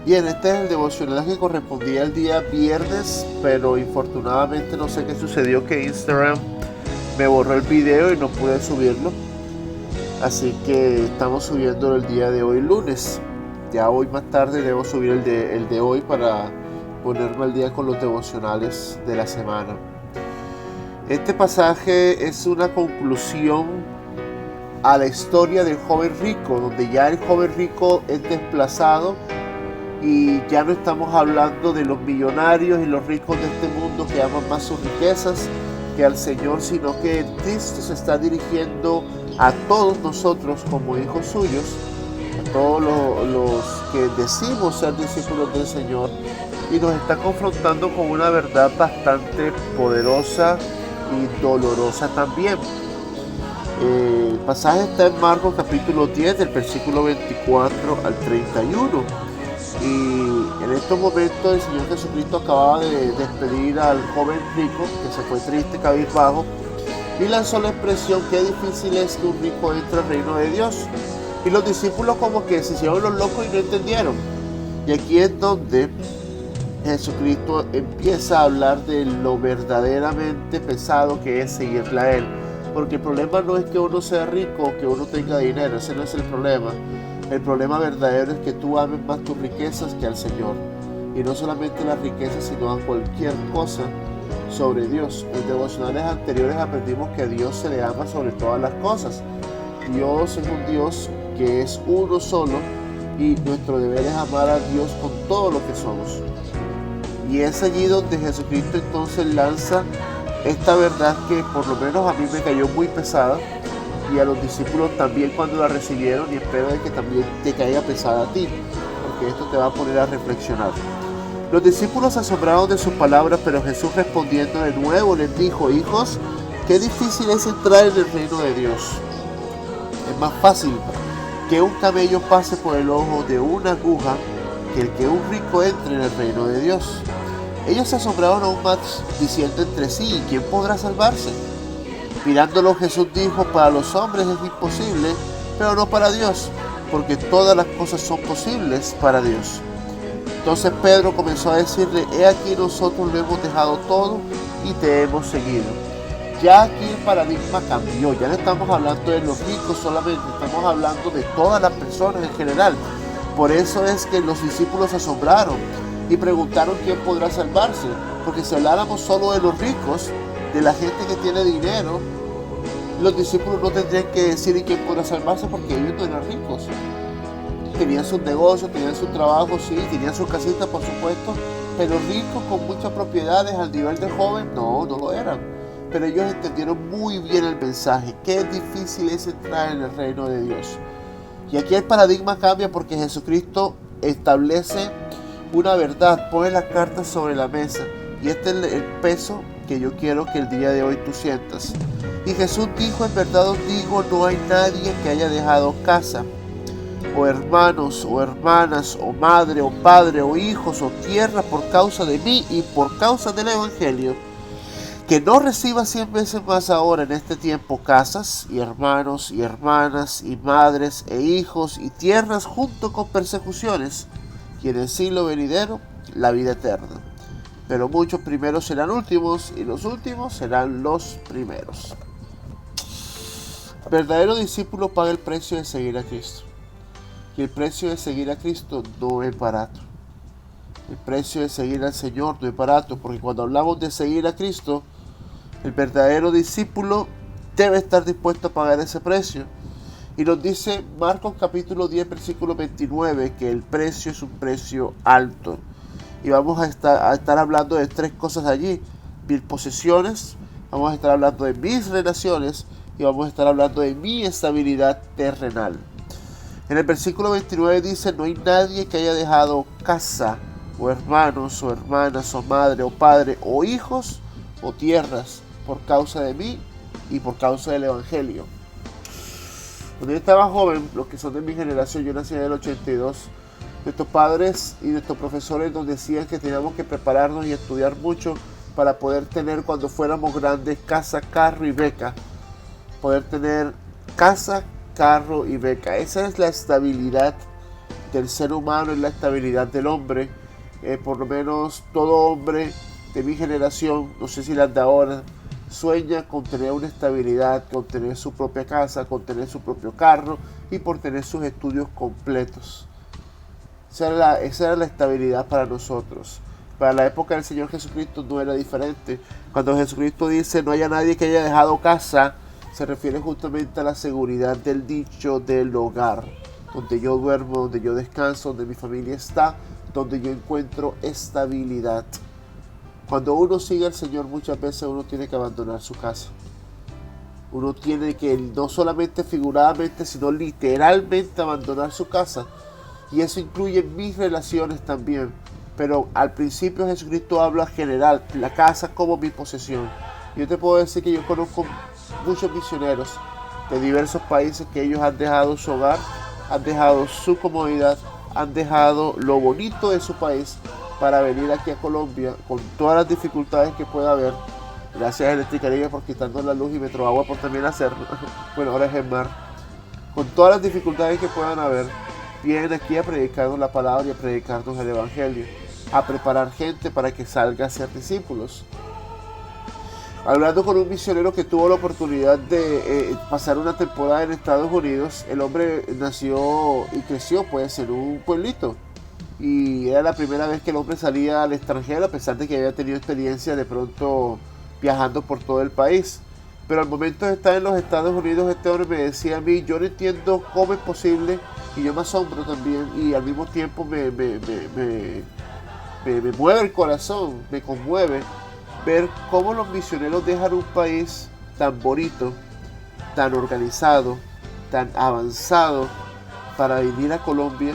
Bien, este es el devocional que correspondía al día viernes, pero infortunadamente no sé qué sucedió, que Instagram me borró el video y no pude subirlo. Así que estamos subiéndolo el día de hoy, lunes. Ya hoy más tarde debo subir el de hoy para ponerme al día con los devocionales de la semana. Este pasaje es una conclusión a la historia del joven rico, donde ya el joven rico es desplazado y ya no estamos hablando de los millonarios y los ricos de este mundo que aman más sus riquezas que al Señor, sino que Cristo se está dirigiendo a todos nosotros como hijos suyos, a todos los que decimos ser discípulos del Señor, y nos está confrontando con una verdad bastante poderosa y dolorosa también. El pasaje está en Marcos capítulo 10, del versículo 24 al 31. Y en estos momentos el Señor Jesucristo acababa de despedir al joven rico, que se fue triste, cabizbajo, y lanzó la expresión: qué difícil es que un rico entre al reino de Dios. Y los discípulos como que se hicieron los locos y no entendieron. Y aquí es donde Jesucristo empieza a hablar de lo verdaderamente pesado que es seguirle a Él. Porque el problema no es que uno sea rico o que uno tenga dinero, ese no es el problema. El problema verdadero es que tú ames más tus riquezas que al Señor. Y no solamente las riquezas, sino a cualquier cosa sobre Dios. En devocionales anteriores aprendimos que a Dios se le ama sobre todas las cosas. Dios es un Dios que es uno solo y nuestro deber es amar a Dios con todo lo que somos. Y es allí donde Jesucristo entonces lanza esta verdad que por lo menos a mí me cayó muy pesada, y a los discípulos también cuando la recibieron, y espero de que también te caiga pesada a ti, porque esto te va a poner a reflexionar. Los discípulos se asombraron de sus palabras, pero Jesús respondiendo de nuevo les dijo: hijos, qué difícil es entrar en el reino de Dios. Es más fácil que un camello pase por el ojo de una aguja que el que un rico entre en el reino de Dios. Ellos se asombraron aún más, diciendo entre sí: ¿y quién podrá salvarse? Mirándolo, Jesús dijo: para los hombres es imposible, pero no para Dios, porque todas las cosas son posibles para Dios. Entonces Pedro comenzó a decirle: he aquí, nosotros lo hemos dejado todo y te hemos seguido. Ya aquí el paradigma cambió, ya no estamos hablando de los ricos solamente, estamos hablando de todas las personas en general. Por eso es que los discípulos se asombraron y preguntaron: ¿quién podrá salvarse? Porque si habláramos solo de los ricos, de la gente que tiene dinero, los discípulos no tendrían que decir: ¿y quién podrá salvarse? Porque ellos no eran ricos. Tenían sus negocios, tenían su trabajo, sí, tenían su casita, por supuesto, pero ricos con muchas propiedades al nivel de joven, no lo eran. Pero ellos entendieron muy bien el mensaje: qué difícil es entrar en el reino de Dios. Y aquí el paradigma cambia, porque Jesucristo establece una verdad, pone las cartas sobre la mesa, y este es el peso que yo quiero que el día de hoy tú sientas. Y Jesús dijo: en verdad os digo, no hay nadie que haya dejado casa, o hermanos, o hermanas, o madre, o padre, o hijos, o tierra por causa de mí y por causa del Evangelio, que no reciba 100 veces más ahora en este tiempo casas, y hermanos, y hermanas, y madres, e hijos, y tierras, junto con persecuciones, y en el siglo venidero la vida eterna. Pero muchos primeros serán últimos, y los últimos serán los primeros. El verdadero discípulo paga el precio de seguir a Cristo. Y el precio de seguir a Cristo no es barato. El precio de seguir al Señor no es barato, porque cuando hablamos de seguir a Cristo, el verdadero discípulo debe estar dispuesto a pagar ese precio. Y nos dice Marcos capítulo 10, versículo 29, que el precio es un precio alto. Y vamos a estar hablando de tres cosas allí: mis posesiones, vamos a estar hablando de mis relaciones, y vamos a estar hablando de mi estabilidad terrenal. En el versículo 29 dice: no hay nadie que haya dejado casa, o hermanos, o hermanas, o madre, o padre, o hijos, o tierras, por causa de mí y por causa del Evangelio. Cuando yo estaba joven, los que son de mi generación, yo nací en el 82, nuestros padres y nuestros profesores nos decían que teníamos que prepararnos y estudiar mucho para poder tener, cuando fuéramos grandes, casa, carro y beca. Poder tener casa, carro y beca. Esa es la estabilidad del ser humano es la estabilidad del hombre. Por lo menos todo hombre de mi generación, no sé si las de ahora, sueña con tener una estabilidad, con tener su propia casa, con tener su propio carro y por tener sus estudios completos. Esa era la estabilidad para nosotros. Para la época del Señor Jesucristo no era diferente. Cuando Jesucristo dice no haya nadie que haya dejado casa, se refiere justamente a la seguridad del dicho del hogar, donde yo duermo, donde yo descanso, donde mi familia está, donde yo encuentro estabilidad. Cuando uno sigue al Señor, muchas veces uno tiene que abandonar su casa. Uno tiene que no solamente figuradamente, sino literalmente abandonar su casa. Y eso incluye mis relaciones también. Pero al principio Jesucristo habla general, la casa como mi posesión. Yo te puedo decir que yo conozco muchos misioneros de diversos países que ellos han dejado su hogar, han dejado su comodidad, han dejado lo bonito de su país para venir aquí a Colombia con todas las dificultades que pueda haber. Gracias a Electricaribe por quitarnos la luz y Metroagua por también hacerlo. Bueno, ahora es el mar. Con todas las dificultades que puedan haber, vienen aquí a predicarnos la palabra y a predicarnos el Evangelio, a preparar gente para que salga a ser discípulos. Hablando con un misionero que tuvo la oportunidad de pasar una temporada en Estados Unidos, el hombre nació y creció pues en un pueblito. Y era la primera vez que el hombre salía al extranjero, a pesar de que había tenido experiencia de pronto viajando por todo el país. Pero al momento de estar en los Estados Unidos, este hombre me decía a mí, yo no entiendo cómo es posible, y yo me asombro también, y al mismo tiempo me mueve el corazón, me conmueve, ver cómo los misioneros dejan un país tan bonito, tan organizado, tan avanzado, para venir a Colombia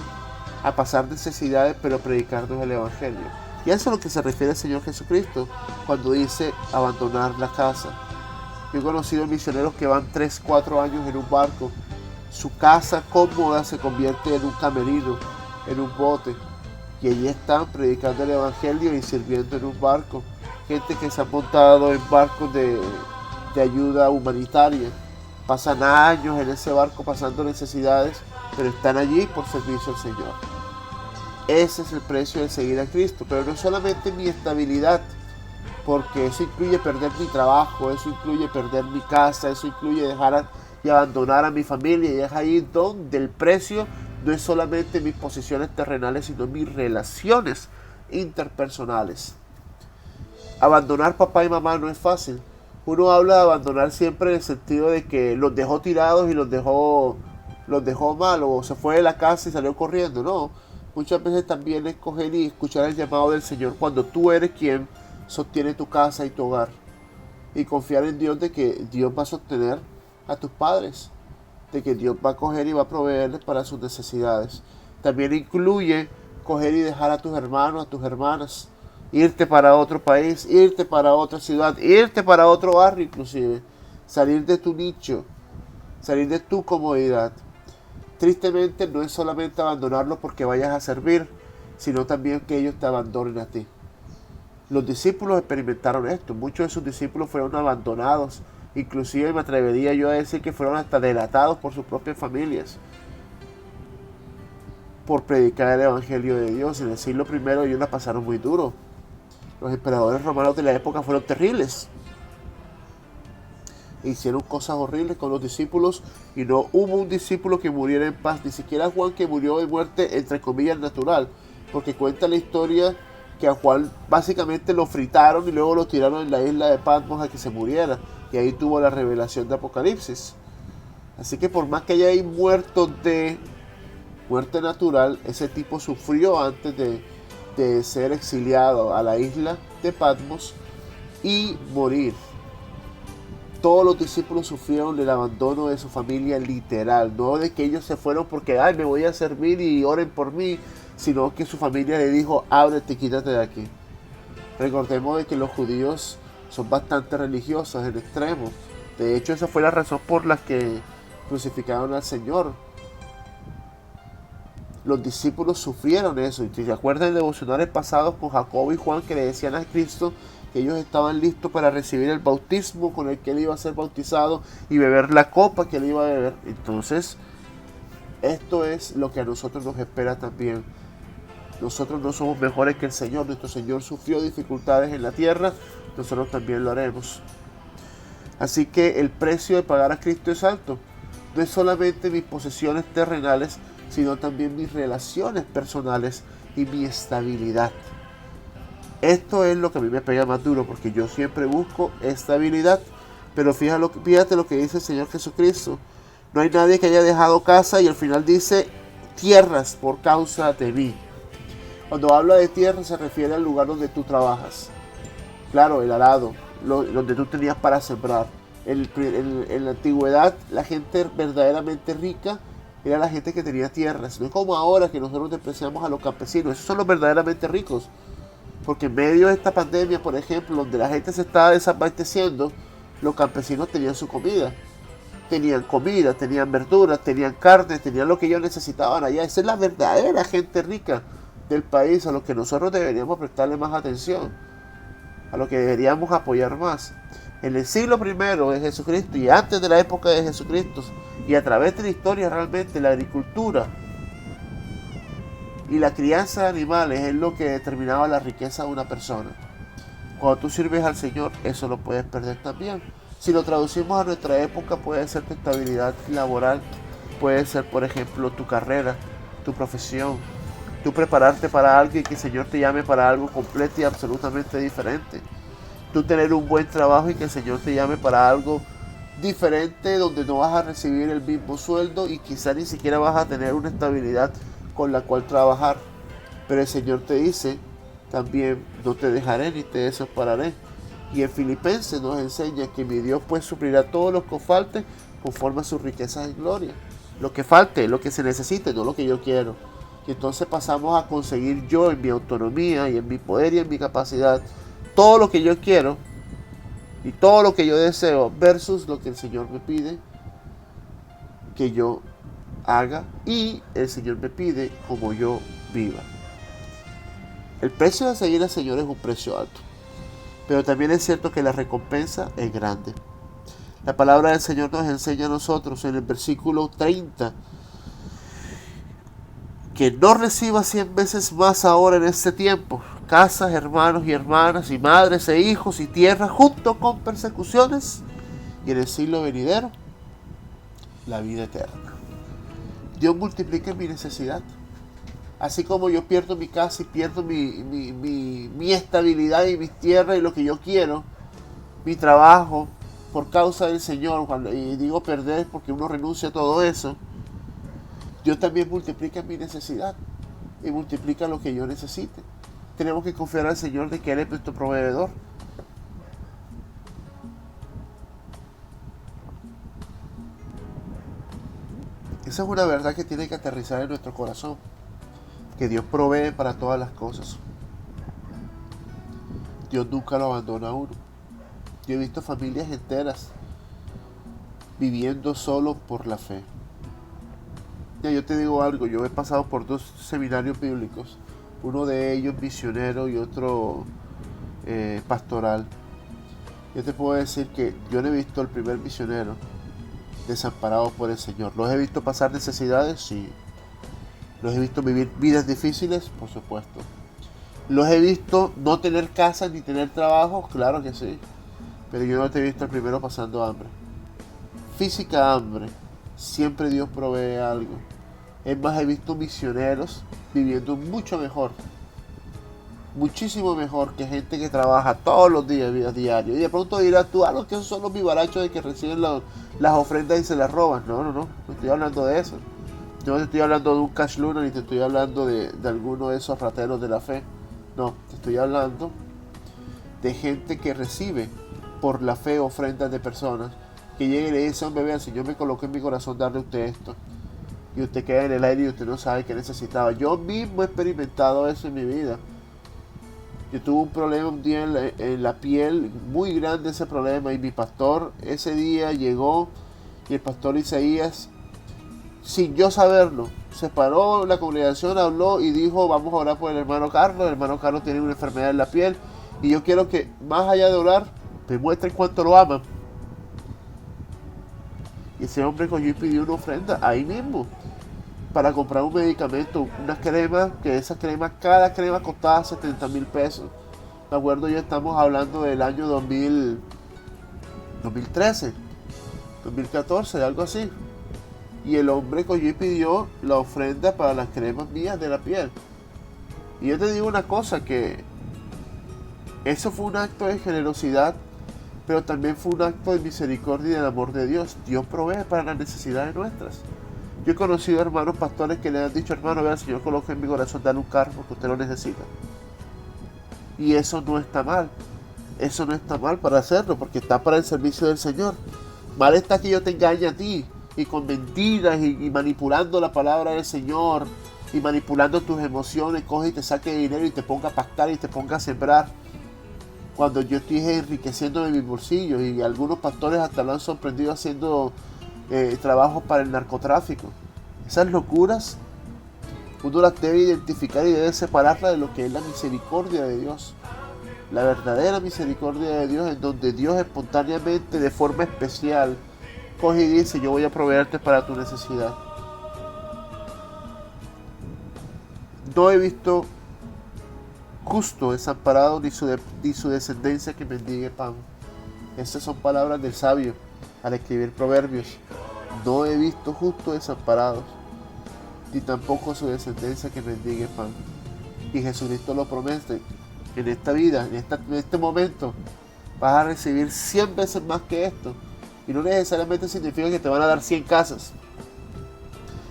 a pasar necesidades, pero predicarnos el Evangelio. Y a eso es a lo que se refiere el Señor Jesucristo cuando dice abandonar la casa. Yo he conocido misioneros que van 3, 4 años en un barco. Su casa cómoda se convierte en un camerino, en un bote. Y allí están predicando el Evangelio y sirviendo en un barco. Gente que se ha montado en barcos de ayuda humanitaria. Pasan años en ese barco pasando necesidades, pero están allí por servicio al Señor. Ese es el precio de seguir a Cristo, pero no solamente mi estabilidad, porque eso incluye perder mi trabajo, eso incluye perder mi casa, eso incluye dejar y abandonar a mi familia, y es ahí donde el precio no es solamente mis posesiones terrenales, sino mis relaciones interpersonales. Abandonar papá y mamá no es fácil. Uno habla de abandonar siempre en el sentido de que los dejó tirados y los dejó mal, o se fue de la casa y salió corriendo. No, muchas veces también es coger y escuchar el llamado del Señor cuando tú eres quien sostiene tu casa y tu hogar, y confiar en Dios de que Dios va a sostener a tus padres, de que Dios va a coger y va a proveerles para sus necesidades. También incluye coger y dejar a tus hermanos, a tus hermanas, irte para otro país, irte para otra ciudad, irte para otro barrio inclusive, salir de tu nicho, salir de tu comodidad. Tristemente no es solamente abandonarlos porque vayas a servir, sino también que ellos te abandonen a ti. Los discípulos experimentaron esto, muchos de sus discípulos fueron abandonados, inclusive me atrevería yo a decir que fueron hasta delatados por sus propias familias, por predicar el Evangelio de Dios. En el siglo I ellos la pasaron muy duro. Los emperadores romanos de la época fueron terribles. Hicieron cosas horribles con los discípulos y no hubo un discípulo que muriera en paz, ni siquiera Juan, que murió de muerte entre comillas natural, porque cuenta la historia que a Juan básicamente lo fritaron y luego lo tiraron en la isla de Patmos a que se muriera, y ahí tuvo la revelación de Apocalipsis. Así que por más que haya muerto de muerte natural, ese tipo sufrió antes de ser exiliado a la isla de Patmos y morir. Todos los discípulos sufrieron el abandono de su familia literal, no de que ellos se fueron porque ay, me voy a servir y oren por mí, sino que su familia le dijo, ábrete y quítate de aquí. Recordemos de que los judíos son bastante religiosos en extremo. De hecho, esa fue la razón por la que crucificaron al Señor. Los discípulos sufrieron eso. Y si se acuerdan en devocionales pasados con Jacobo y Juan, que le decían a Cristo que ellos estaban listos para recibir el bautismo con el que él iba a ser bautizado y beber la copa que él iba a beber. Entonces, Esto es lo que a nosotros nos espera también. Nosotros no somos mejores que el Señor. Nuestro Señor sufrió dificultades en la tierra, nosotros también lo haremos. Así que el precio de pagar a Cristo es alto. No es solamente mis posesiones terrenales, sino también mis relaciones personales y mi estabilidad. Esto es lo que a mí me pega más duro, porque yo siempre busco estabilidad. Pero fíjate lo que dice el Señor Jesucristo. No hay nadie que haya dejado casa y al final dice tierras por causa de mí. Cuando habla de tierra se refiere al lugar donde tú trabajas. Claro, el arado, donde tú tenías para sembrar. En la antigüedad, la gente verdaderamente rica era la gente que tenía tierras. No es como ahora que nosotros despreciamos a los campesinos. Esos son los verdaderamente ricos. Porque en medio de esta pandemia, por ejemplo, donde la gente se estaba desabasteciendo, los campesinos tenían su comida. Tenían comida, tenían verduras, tenían carne, tenían lo que ellos necesitaban allá. Esa es la verdadera gente rica del país, a lo que nosotros deberíamos prestarle más atención, a lo que deberíamos apoyar más. En el siglo I de Jesucristo y antes de la época de Jesucristo y a través de la historia, realmente la agricultura y la crianza de animales es lo que determinaba la riqueza de una persona. Cuando tú sirves al Señor, eso lo puedes perder también. Si lo traducimos a nuestra época, puede ser tu estabilidad laboral, puede ser, por ejemplo, tu carrera, tu profesión, tú prepararte para algo y que el Señor te llame para algo completo y absolutamente diferente. Tú tener un buen trabajo y que el Señor te llame para algo diferente, donde no vas a recibir el mismo sueldo y quizá ni siquiera vas a tener una estabilidad con la cual trabajar. Pero el Señor te dice también, no te dejaré ni te desampararé. Y en Filipenses nos enseña que mi Dios pues suplirá todo lo que os falte conforme a sus riquezas en gloria. Lo que falte, lo que se necesite, no lo que yo quiero. Y entonces pasamos a conseguir yo en mi autonomía y en mi poder y en mi capacidad todo lo que yo quiero y todo lo que yo deseo versus lo que el Señor me pide que yo haga y el Señor me pide como yo viva. El precio de seguir al Señor es un precio alto, pero también es cierto que la recompensa es grande. La palabra del Señor nos enseña a nosotros en el versículo 30 que no reciba 100 veces más ahora en este tiempo, casas, hermanos y hermanas, y madres e hijos y tierra, junto con persecuciones, y en el siglo venidero, la vida eterna. Dios multiplique mi necesidad. Así como yo pierdo mi casa y pierdo mi estabilidad y mis tierras y lo que yo quiero, mi trabajo, por causa del Señor, y digo perder porque uno renuncia a todo eso, Dios también multiplica mi necesidad y multiplica lo que yo necesite. Tenemos que confiar al Señor de que Él es nuestro proveedor. Esa es una verdad que tiene que aterrizar en nuestro corazón, que Dios provee para todas las cosas. Dios nunca lo abandona a uno. Yo he visto familias enteras viviendo solo por la fe. Ya, yo te digo algo, yo he pasado por 2 seminarios bíblicos, uno de ellos misionero y otro pastoral. Yo te puedo decir que yo no he visto el primer misionero desamparado por el Señor. ¿Los he visto pasar necesidades? Sí. ¿Los he visto vivir vidas difíciles? Por supuesto. ¿Los he visto no tener casa ni tener trabajo? Claro que sí. Pero yo no te he visto el primero pasando hambre. Física hambre. Siempre Dios provee algo. Es más, he visto misioneros viviendo mucho mejor, muchísimo mejor que gente que trabaja todos los días, vida diario. Y de pronto dirás tú, que esos son los vivarachos de que reciben las ofrendas y se las roban. No estoy hablando de eso. Yo no te estoy hablando de un cash luna, ni te estoy hablando de alguno de esos frateros de la fe. No, te estoy hablando de gente que recibe por la fe ofrendas de personas, que llega y le dice, hombre, vea, el Señor me colocó en mi corazón darle a usted esto. Y usted queda en el aire y usted no sabe qué necesitaba. Yo mismo he experimentado eso en mi vida. Yo tuve un problema un día en la piel, muy grande ese problema, y mi pastor ese día llegó, y el pastor Isaías, sin yo saberlo, se paró la congregación, habló y dijo, vamos a orar por el hermano Carlos tiene una enfermedad en la piel, y yo quiero que más allá de orar, me muestren cuánto lo aman. Y ese hombre cogió y pidió una ofrenda ahí mismo. para comprar un medicamento, una crema, que esa crema, cada crema costaba 70,000 pesos. Me acuerdo, yo estamos hablando del año 2013, 2014, algo así. Y el hombre cogió y pidió la ofrenda para las cremas mías de la piel. Y yo te digo una cosa, que eso fue un acto de generosidad, pero también fue un acto de misericordia y del amor de Dios. Dios provee para las necesidades nuestras. Yo he conocido hermanos pastores que le han dicho: hermano, vea, el Señor coloca en mi corazón darle un carro porque usted lo necesita. Y eso no está mal. Eso no está mal para hacerlo, porque está para el servicio del Señor. Mal está que yo te engañe a ti, y con mentiras, y manipulando la palabra del Señor, y manipulando tus emociones, coge y te saque dinero y te ponga a pactar y te ponga a sembrar, cuando yo estoy enriqueciendo de mis bolsillos. Y algunos pastores hasta lo han sorprendido haciendo trabajos para el narcotráfico. Esas locuras uno las debe identificar y debe separarlas de lo que es la misericordia de Dios. La verdadera misericordia de Dios, en donde Dios espontáneamente, de forma especial, coge y dice: yo voy a proveerte para tu necesidad. No he visto justo desamparado ni su descendencia que mendigue pan. Estas son palabras del sabio al escribir Proverbios. No he visto justo desamparados, ni tampoco su descendencia que mendigue pan. Y Jesucristo lo promete. En esta vida, en este momento, vas a recibir 100 veces más que esto. Y no necesariamente significa que te van a dar 100 casas,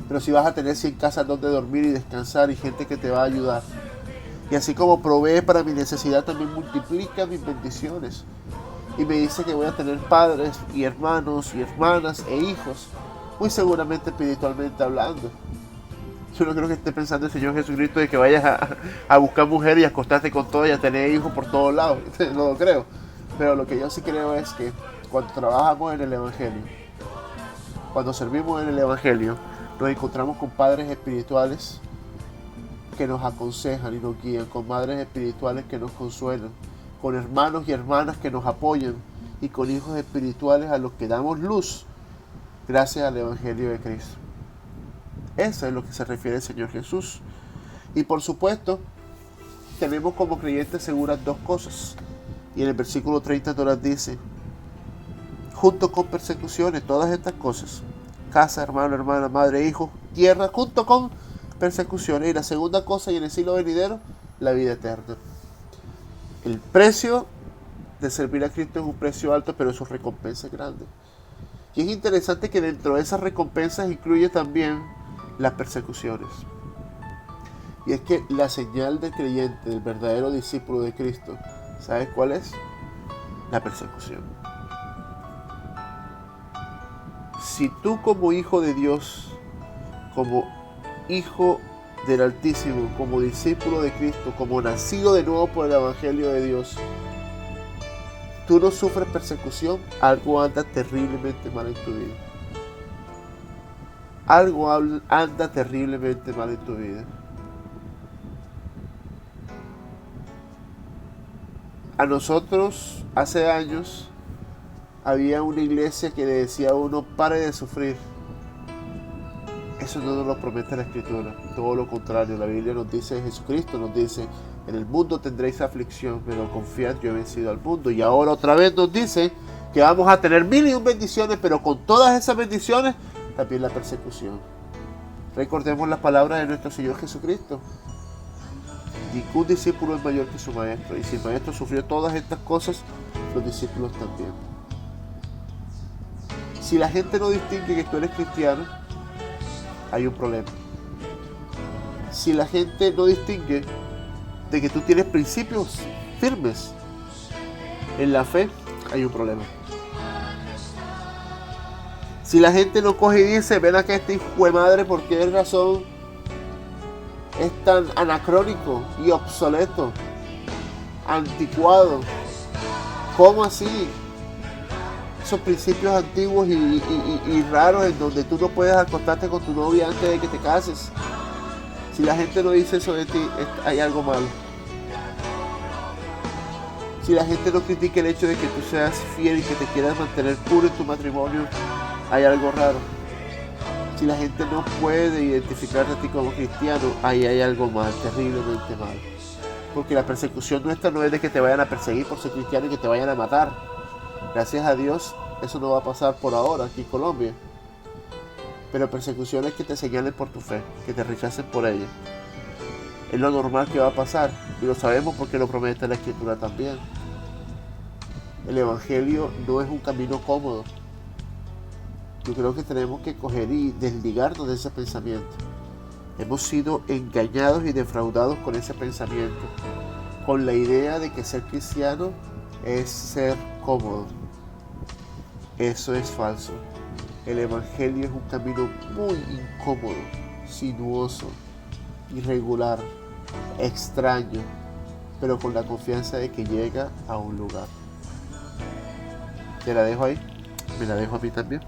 pero sí vas a tener 100 casas donde dormir y descansar, y gente que te va a ayudar. Y así como provee para mi necesidad, también multiplica mis bendiciones. Y me dice que voy a tener padres y hermanos y hermanas e hijos, muy seguramente espiritualmente hablando. Yo no creo que esté pensando el Señor Jesucristo de que vayas a buscar mujer y acostarte con todo y a tener hijos por todos lados. No lo creo. Pero lo que yo sí creo es que cuando trabajamos en el Evangelio, cuando servimos en el Evangelio, nos encontramos con padres espirituales que nos aconsejan y nos guían, con madres espirituales que nos consuelan, con hermanos y hermanas que nos apoyan, y con hijos espirituales a los que damos luz gracias al Evangelio de Cristo. Eso es lo que se refiere el Señor Jesús. Y por supuesto, tenemos como creyentes seguras dos cosas. Y en el versículo 30 nos las dice: junto con persecuciones, todas estas cosas, casa, hermano, hermana, madre, hijo, tierra, junto con persecuciones. Y la segunda cosa, y en el siglo venidero, la vida eterna. El precio de servir a Cristo es un precio alto, pero su recompensa es grande. Y es interesante que dentro de esas recompensas incluye también las persecuciones. Y es que la señal del creyente, del verdadero discípulo de Cristo, ¿sabes cuál es? La persecución. Si tú, como hijo de Dios, como hijo del Altísimo, como discípulo de Cristo, como nacido de nuevo por el Evangelio de Dios, tú no sufres persecución, algo anda terriblemente mal en tu vida. Algo anda terriblemente mal en tu vida. A nosotros, hace años, había una iglesia que le decía a uno: pare de sufrir. Eso no nos lo promete la Escritura, todo lo contrario. La Biblia nos dice, Jesucristo nos dice: en el mundo tendréis aflicción, pero confiad, yo he vencido al mundo. Y ahora otra vez nos dice que vamos a tener 1001 bendiciones, pero con todas esas bendiciones también la persecución. Recordemos las palabras de nuestro Señor Jesucristo: ningún discípulo es mayor que su maestro, y si el maestro sufrió todas estas cosas, los discípulos también. Si la gente no distingue que tú eres cristiano, hay un problema. Si la gente no distingue de que tú tienes principios firmes en la fe, hay un problema. Si la gente no coge y dice: ven acá este hijo de madre, ¿por qué razón es tan anacrónico y obsoleto, anticuado? ¿Cómo así? Esos principios antiguos y raros en donde tú no puedes acostarte con tu novia antes de que te cases. Si la gente no dice eso de ti, hay algo malo. Si la gente no critica el hecho de que tú seas fiel y que te quieras mantener puro en tu matrimonio, hay algo raro. Si la gente no puede identificarte a ti como cristiano, ahí hay algo mal, terriblemente mal. Porque la persecución nuestra no es de que te vayan a perseguir por ser cristiano y que te vayan a matar. Gracias a Dios, eso no va a pasar por ahora aquí en Colombia. Pero persecución es que te señalen por tu fe, que te rechacen por ella. Es lo normal que va a pasar, y lo sabemos porque lo promete la Escritura también. El Evangelio no es un camino cómodo. Yo creo que tenemos que coger y desligarnos de ese pensamiento. Hemos sido engañados y defraudados con ese pensamiento, con la idea de que ser cristiano es ser cómodo. Eso es falso. El Evangelio es un camino muy incómodo, sinuoso, irregular, extraño, pero con la confianza de que llega a un lugar. Te la dejo ahí, me la dejo a mí también.